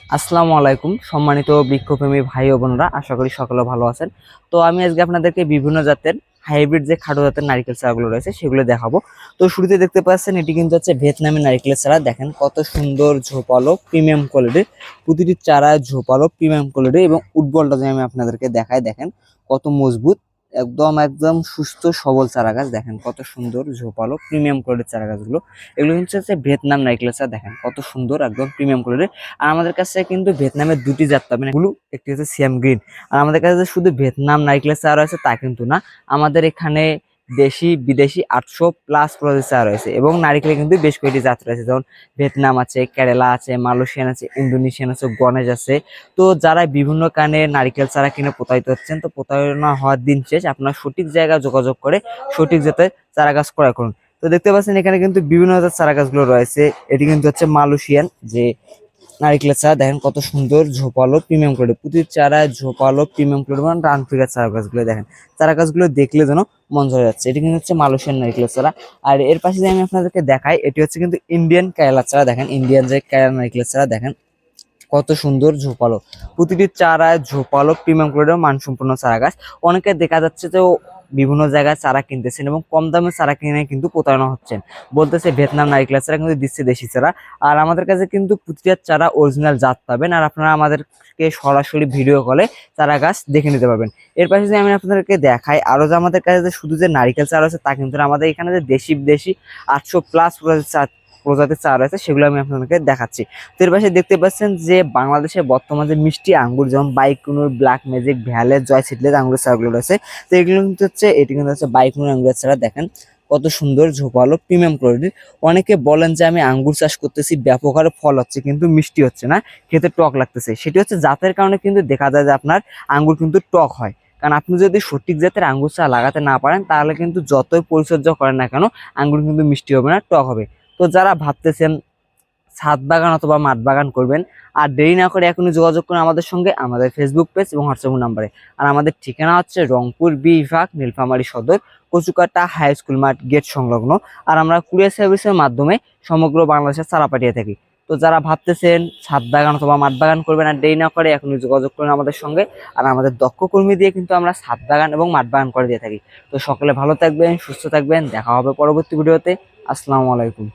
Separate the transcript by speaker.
Speaker 1: আসসালামু আলাইকুম সম্মানিত বৃক্ষপ্রেমী ভাই ও বোনেরা, আশা করি সকলে ভালো আছেন। তো আমি আজকে আপনাদেরকে বিভিন্ন জাতের হাইব্রিড যে খাটো জাতের নারকেল চারাগুলো রয়েছে সেগুলো দেখাবো। তো শুরুতে দেখতে পাচ্ছেন এটি কিন্তু হচ্ছে ভিয়েতনামি নারকেলের চারা। দেখেন কত সুন্দর ঝোপালো প্রিমিয়াম কোয়ালিটির, প্রতিটি চারা ঝোপালো প্রিমিয়াম কোয়ালিটির এবং উৎবলটা যদি আমি আপনাদেরকে দেখাই, দেখেন কত মজবুত, একদম একদম সুস্থ সবল চারা গাছ। দেখেন কত সুন্দর ঝোপালো প্রিমিয়াম কোয়ালিটির চারা গাছগুলো। এগুলো কিন্তু হচ্ছে ভিয়েতনাম নারকেলের চারা। দেখেন কত সুন্দর একদম প্রিমিয়াম কোয়ালিটির। আর আমাদের কাছে কিন্তু ভিয়েতনামের দুটি জাত পাবেন, ব্লু, একটি হচ্ছে সিয়াম গ্রিন। আর আমাদের কাছে যে শুধু ভিয়েতনাম নারকেলের চা রয়েছে তা কিন্তু না, আমাদের এখানে দেশি বিদেশি 800+ প্রজাতির চা রয়েছে এবং নারিকেলে কিন্তু বেশ কয়েকটি জাত রয়েছে, যেমন ভিয়েতনাম আছে, কেরালা আছে, মালয়েশিয়ান আছে, ইন্দোনেশিয়ান আছে, গণেশ আছে। তো যারা বিভিন্ন কারণে নারিকেল চারা কিনে প্রতারিত হচ্ছেন, তো প্রতারণা হওয়ার দিন শেষ। আপনার সঠিক জায়গায় যোগাযোগ করে সঠিক জাতের চারা গাছ ক্রয় করুন। তো দেখতে পাচ্ছেন এখানে কিন্তু বিভিন্ন জাতের চারা গাছগুলো রয়েছে। এটি কিন্তু হচ্ছে মালয়েশিয়ান যে নারিকেলের চারা। দেখেন কত সুন্দর ঝোপালো প্রিমিয়াম কোয়ালিটি, প্রতি চারায় ঝোপালো প্রিমিয়াম কোয়ালিটি, মানে রান ফিগার চারা গাছগুলো দেখেন। চারা গাছগুলো দেখলে যেন মন জয় যাচ্ছে। এটি কিন্তু হচ্ছে মালয়েশিয়ান নারিকেলের চারা। আর এর পাশে যে আমি আপনাদেরকে দেখাই, এটি হচ্ছে কিন্তু ইন্ডিয়ান কেরালা চারা। দেখেন ইন্ডিয়ান যে কেরালা নারিকেলের চারা, দেখেন কত সুন্দর ঝোপালো, প্রতিটি চারায় ঝোপালো প্রিমিয়াম কোয়ালিটির মানসম্পন্ন চারা গাছ। অনেকে দেখা যাচ্ছে যে বিভিন্ন জায়গায় চারা কিনতেছেন এবং কম দামে চারা কিনে কিন্তু প্রতারণা হচ্ছেন, বলতেছে ভিয়েতনাম নারিকেলের চারা, কিন্তু দিচ্ছে দেশি চারা। আর আমাদের কাছে কিন্তু প্রতিটা চারা অরিজিনাল জাত পাবেন, আর আপনারা আমাদেরকে সরাসরি ভিডিও কলে চারা গাছ দেখে নিতে পারবেন। এর পাশে যে আমি আপনাদেরকে দেখাই, আরো যে আমাদের কাছে যে শুধু যে নারিকেল চারা আছে তা কিন্তু না, আমাদের এখানে যে দেশি বিদেশি 800+ প্রজাতির চা রয়েছে সেগুলো আমি আপনাদেরকে দেখাচ্ছি। তো এর পাশে দেখতে পাচ্ছেন যে বাংলাদেশে বর্তমানে যে মিষ্টি আঙ্গুর, যেমন বাইকুনুর, ব্ল্যাক ম্যাজিক, ভ্যালের, জয় সিডলেস আঙ্গুরের চারাগুলো রয়েছে। তো এগুলো কিন্তু হচ্ছে, এটি কিন্তু হচ্ছে বাইকুনুর আঙ্গুরের চারা। দেখেন কত সুন্দর ঝোপালো প্রিমিয়াম কোয়ালিটির। অনেকে বলেন যে আমি আঙ্গুর চাষ করতেছি, ব্যাপক হারে ফল হচ্ছে কিন্তু মিষ্টি হচ্ছে না, খেতে টক লাগতেছে। সেটি হচ্ছে জাতের কারণে কিন্তু দেখা যায় যে আপনার আঙ্গুর কিন্তু টক হয়। কারণ আপনি যদি সঠিক জাতের আঙ্গুর চা লাগাতে না পারেন, তাহলে কিন্তু যতই পরিচর্যা করেন না কেন, আঙ্গুর কিন্তু মিষ্টি হবে না, টক হবে। তো যারা ভাবতেছেন ছাদ বাগান অথবা মাঠ বাগান করবেন, আর দেরি না করে এখনই যোগাযোগ করুন আমাদের সঙ্গে, আমাদের ফেসবুক পেজ এবং হোয়াটসঅ্যাপ নাম্বারে। আর আমাদের ঠিকানা হচ্ছে রংপুর বিভাগ, নীলফামারী সদর, কচুকাটা হাই স্কুল মাঠ গেট সংলগ্ন। আর আমরা কুরিয়ার সার্ভিসের মাধ্যমে সমগ্র বাংলাদেশে চারা পাঠিয়ে থাকি। তো যারা ভাবতেছেন ছাদ বাগান অথবা মাঠ বাগান করবেন, আর দেরি না করে এখনই যোগাযোগ করুন আমাদের সঙ্গে। আর আমাদের দক্ষ কর্মী দিয়ে কিন্তু আমরা ছাদ বাগান এবং মাঠ বাগান করে দিয়ে থাকি। তো সকলে ভালো থাকবেন, সুস্থ থাকবেন, দেখা হবে পরবর্তী ভিডিওতে। আসসালামু আলাইকুম।